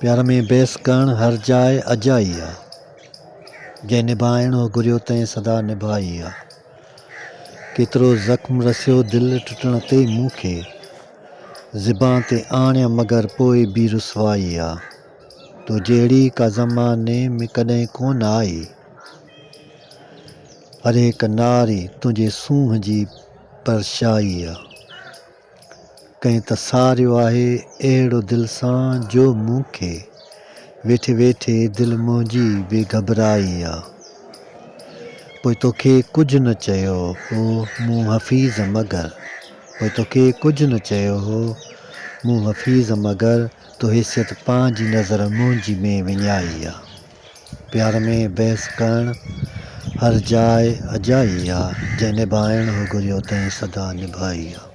प्यार में बहस करण हर जाइ अजाई आ। जंहिं निभाइणो घुरियो तंहिं सदा निभाई आ। केतिरो ज़ख़्म रसियो दिलि टुटण ते मूंखे, ज़िबां ते आणिया मगर पोइ बि रुसवाई आ। तो जहिड़ी का ज़माने में कॾहिं कोन आई, हर हिक नारी तुंहिंजे सूंहं जी परछाई आ। कंहिं त सारियो आहे अहिड़ो दिलि सां जो मूंखे वेठे वेठे दिलि मुंहिंजी बि घबराई आ। पोइ तोखे कुझु न चयो हो मूं हफ़ीज़ मगर, पोइ तोखे कुझु न चयो हो मूं हफ़ीज़ मगर, तो हैसियत पंहिंजी नज़र मुंहिंजी में विञाई आ। प्यार में बहस करण हर जाइ अजाई आ। जंहिं निभाइणो घुरियो तंहिं सदा निभाई आ।